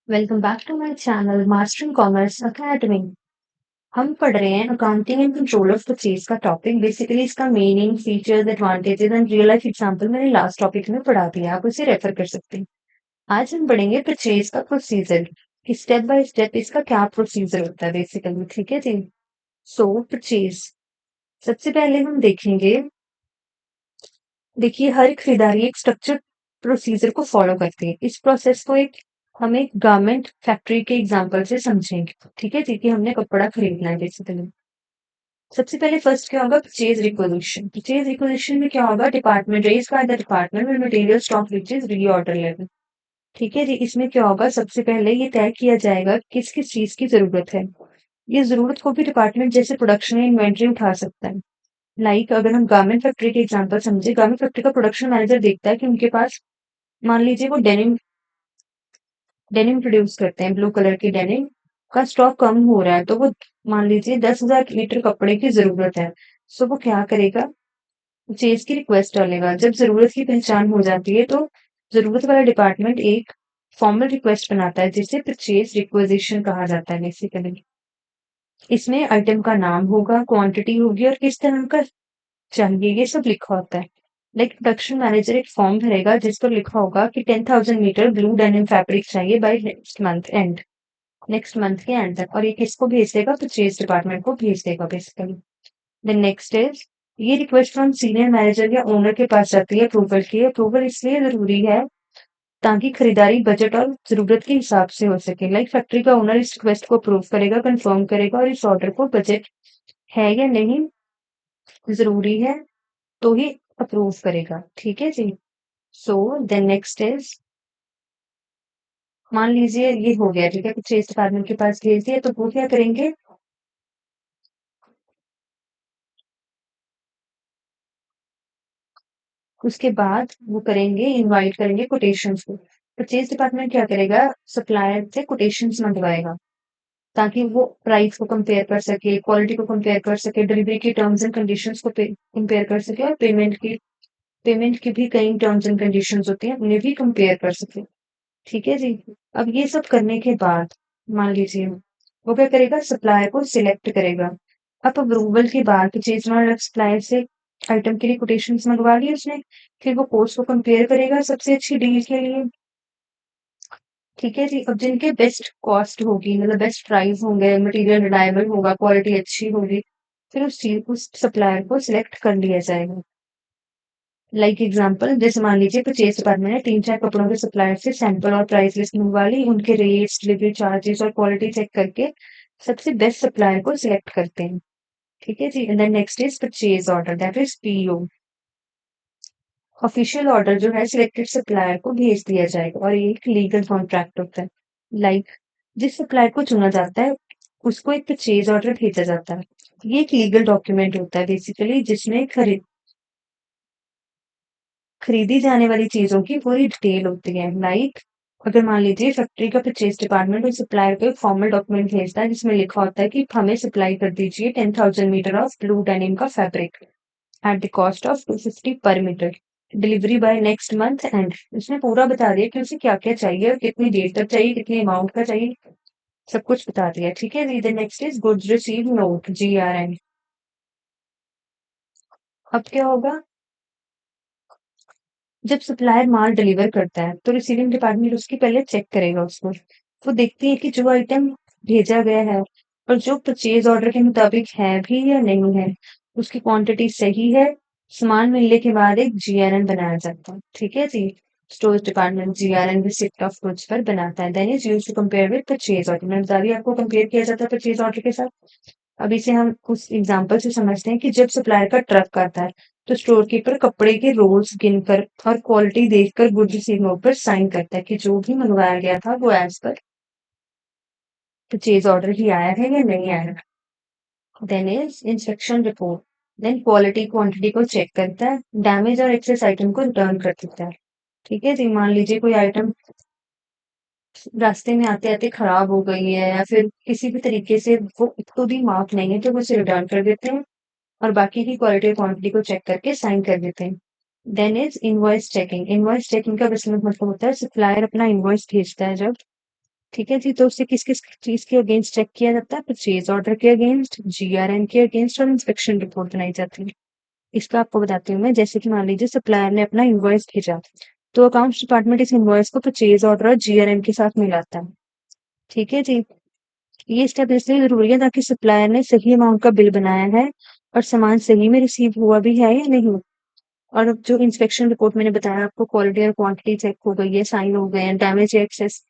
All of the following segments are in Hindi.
Welcome back to my channel mastering commerce academy. हम पढ़ रहे हैं accounting and control of purchase का टॉपिक। बेसिकली इसका meaning, features, advantages and real life example मैंने लास्ट टॉपिक में पढ़ा दिया, आप उसे रेफर कर सकते हैं। आज हम पढ़ेंगे परचेज का प्रोसीजर कि स्टेप बाय स्टेप इसका क्या प्रोसीजर होता है बेसिकली। ठीक है जी। सो परचेज, सबसे पहले हम देखेंगे। देखिए, हर खरीदारी एक स्ट्रक्चर प्रोसीजर को फॉलो करती है। इस प्रोसेस को हम एक गारमेंट फैक्ट्री के एग्जांपल से समझेंगे। ठीक है जी, कि हमने कपड़ा खरीदना है बेसिकली। सबसे पहले फर्स्ट क्या होगा, परचेज रिक्वेजिशन। परचेज रिक्वेजिशन में क्या होगा, department raise by the department में material stock which is reorder level. ठीक है जी। इसमें क्या होगा, सबसे पहले ये तय किया जाएगा किस किस चीज की जरूरत है। ये जरूरत को भी डिपार्टमेंट जैसे प्रोडक्शन या इन्वेंट्री उठा सकता है। अगर हम गारमेंट फैक्ट्री के एग्जांपल समझे, गारमेंट फैक्ट्री का प्रोडक्शन मैनेजर देखता है कि उनके पास, मान लीजिए वो डेनिम डेनिम प्रोड्यूस करते हैं, ब्लू कलर की डेनिम का स्टॉक कम हो रहा है, तो वो मान लीजिए 10,000 लीटर कपड़े की जरूरत है। सो वो क्या करेगा, परचेज की रिक्वेस्ट डालेगा। जब जरूरत की पहचान हो जाती है तो जरूरत वाला डिपार्टमेंट एक फॉर्मल रिक्वेस्ट बनाता है जिसे परचेज रिक्वेजिशन कहा जाता है बेसिकली। इसमें आइटम का नाम होगा, क्वांटिटी होगी और किस तरह का चाहिए, ये सब लिखा होता है। प्रोडक्शन मैनेजर एक फॉर्म भरेगा जिस पर लिखा होगा कि 10,000 मीटर ब्लू डेनिम फैब्रिक चाहिए बाय नेक्स्ट मंथ के एंड तक, और ये किसको भेज देगा, परचेज डिपार्टमेंट को भेज देगा बेसिकली। देन नेक्स्ट इज, ये रिक्वेस्ट फ्रॉम सीनियर मैनेजर या ओनर के पास जाती है अप्रूवल की। अप्रूवल इसलिए जरूरी है ताकि खरीदारी बजट और जरूरत के हिसाब से हो सके। फैक्ट्री का ओनर इस रिक्वेस्ट को अप्रूव करेगा, कंफर्म करेगा और इस ऑर्डर को बजट है या नहीं जरूरी है तो ही अप्रूव करेगा। ठीक है जी। सो देन नेक्स्ट इज, मान लीजिए ये हो गया, ठीक है, परचेज डिपार्टमेंट के पास भेज दिया, तो वो क्या करेंगे, उसके बाद वो करेंगे, इनवाइट करेंगे कोटेशंस को। परचेज डिपार्टमेंट क्या करेगा, सप्लायर से कोटेशंस मंगवाएगा ताकि वो प्राइस को कंपेयर कर सके, क्वालिटी को कंपेयर कर सके, डिलीवरी की टर्म्स एंड कंडीशंस को कंपेयर कर सके, और पेमेंट की भी कई टर्म्स एंड कंडीशंस होती हैं, उन्हें भी कंपेयर कर सके। ठीक है जी। अब ये सब करने के बाद, मान लीजिए वो क्या करेगा, सप्लायर को सिलेक्ट करेगा। अब अप्रूवल के बाद परचेज वाला सप्लायर से आइटम के लिए कोटेशंस मंगवा ली उसने, फिर वो कोर्स को कंपेयर करेगा सबसे अच्छी डील के लिए। ठीक है जी। अब जिनके बेस्ट कॉस्ट होगी, मतलब बेस्ट प्राइस होंगे, मटेरियल रिलायबल होगा, क्वालिटी अच्छी होगी, फिर उस सप्लायर को सिलेक्ट कर लिया जाएगा। एग्जांपल, जैसे मान लीजिए परचेज डिपार्टमेंट ने 3-4 कपड़ों के सप्लायर से सैंपल और प्राइस लिस्ट मंगवा ली, उनके रेट्स, डिलीवरी चार्जेस और क्वालिटी चेक करके सबसे बेस्ट सप्लायर को सिलेक्ट करते हैं। ठीक है जी। And then next is purchase order, that is PO. Official order जो है सिलेक्टेड सप्लायर को भेज दिया जाएगा और ये एक लीगल कॉन्ट्रैक्ट होता है। लाइक जिस सप्लायर को चुना जाता है उसको एक परचेज ऑर्डर भेजा जाता है। ये एक लीगल डॉक्यूमेंट होता है बेसिकली, जिसमें खरीदी जाने वाली चीजों की पूरी डिटेल होती है। अगर मान लीजिए फैक्ट्री का परचेज डिपार्टमेंट उस सप्लायर को एक फॉर्मल डॉक्यूमेंट भेजता है जिसमें लिखा होता है कि हमें सप्लाई कर दीजिए 10,000 मीटर ऑफ ब्लू डेनिम का fabric at the cost of 250 per metre, delivery by next month end. उसने पूरा बता दिया कि उसे क्या क्या चाहिए और कितनी देर तक चाहिए, कितनी अमाउंट का चाहिए, सब कुछ बता दिया। ठीक है। Next is goods receive note, GRN। अब क्या होगा, जब सप्लायर माल डिलीवर करता है तो रिसीविंग डिपार्टमेंट उसकी पहले चेक करेगा उसको। वो देखती है कि जो आइटम भेजा गया है और जो परचेज ऑर्डर के मुताबिक है भी या नहीं है, उसकी क्वांटिटी सही है। सामान मिलने के बाद एक GRN बनाया जाता है। ठीक है जी। Store department GRN receipt of goods पर बनाता है, then is used to compare with purchase order. मैं बता रही हूँ आपको, कंपेयर किया जाता है परचेज ऑर्डर के साथ। अब इसे हम उस एग्जांपल से समझते हैं कि जब सप्लायर का ट्रक आता है तो स्टोर कीपर कपड़े के रोल्स गिनकर और क्वालिटी देखकर गुड रिसीव नोट पर साइन करता है कि जो भी मंगवाया गया था वो एज पर परचेज ऑर्डर ही आया है या नहीं आया। Then is inspection report, then quality quantity को चेक करता है, डैमेज और एक्सेस आइटम को रिटर्न कर देता है। ठीक है जी। मान लीजिए कोई आइटम रास्ते में आते आते खराब हो गई है या फिर किसी भी तरीके से वो खुद भी माफ नहीं है, तो वो उसे रिटर्न कर देते हैं और बाकी की क्वालिटी और क्वांटिटी को चेक करके साइन कर देते हैं। Then is invoice checking. Invoice checking का मतलब होता है, सप्लायर अपना इनवॉइस भेजता है जब ठीक है जी, तो उसे किस-किस चीज़ के अगेंस्ट चेक किया जाता है? परचेज़ ऑर्डर के अगेंस्ट, जीआरएम के अगेंस्ट और इंस्पेक्शन रिपोर्ट बनाई जाती है। इसका आपको बताती हूँ मैं, जैसे कि मान लीजिए सप्लायर ने अपना इनवॉइस भेजा, तो अकाउंट्स डिपार्टमेंट इस इनवॉइस को परचेज़ ऑर्डर और जीआरएम के साथ मिलाता है। ठीक है जी? ये स्टेप इसलिए ज़रूरी है ताकि सप्लायर ने सही अमाउंट का बिल बनाया है और सामान सही में रिसीव हुआ भी है या नहीं। और अब जो इंस्पेक्शन रिपोर्ट मैंने बताया आपको, क्वालिटी और क्वांटिटी चेक हो गई है, साइन हो गए हैं, डैमेज या एक्सेस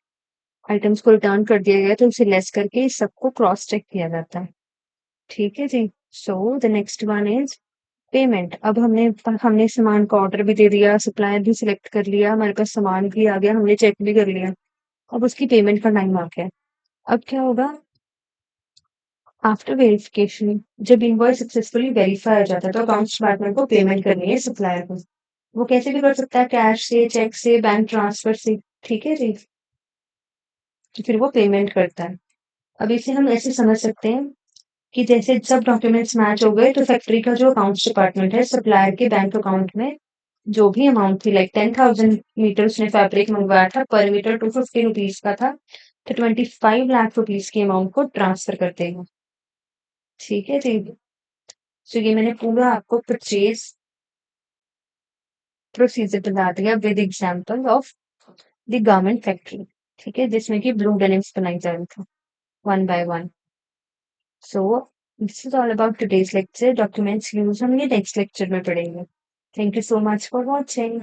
आइटम्स को रिटर्न कर दिया गया है, तो उसे लेस करके इस सबको क्रॉस चेक किया जाता है। ठीक है जी? So the next one is payment. अब हमने सामान का ऑर्डर भी दे दिया, सप्लायर भी सिलेक्ट कर लिया, हमारे पास सामान भी आ गया, हमने चेक भी कर लिया। अब उसकी पेमेंट का टाइम आ गया है। अब क्या होगा? आफ्टर वेरिफिकेशन, जब इनवॉइस सक्सेसफुली वेरीफाई हो जाता है, तो अकाउंट्स डिपार्टमेंट को पेमेंट करनी है सप्लायर को। वो कैसे भी कर सकता है, कैश से, चेक से, बैंक ट्रांसफर से। ठीक है जी? तो फिर वो पेमेंट करता है। अब इसे हम ऐसे समझ सकते हैं कि जैसे सब डॉक्यूमेंट्स मैच हो गए, तो फैक्ट्री का जो अकाउंट्स डिपार्टमेंट है, सप्लायर के बैंक अकाउंट में जो भी अमाउंट थी, लाइक 10,000 मीटर उसने फैब्रिक मंगवाया था, पर मीटर 250 रुपीज का था, तो 25 लाख रुपीज की अमाउंट को ट्रांसफर कर देगा। ठीक है जी? तो ये मैंने पूरा आपको परचेज प्रोसीजर बता दिया with example of the garment factory. ठीक है, जिसमें कि ब्लू डेनिम्स बनाई जा रही थी one by one. So this is all about today's lecture. Documents use हम ये नेक्स्ट लेक्चर में पढ़ेंगे। Thank you so much for watching.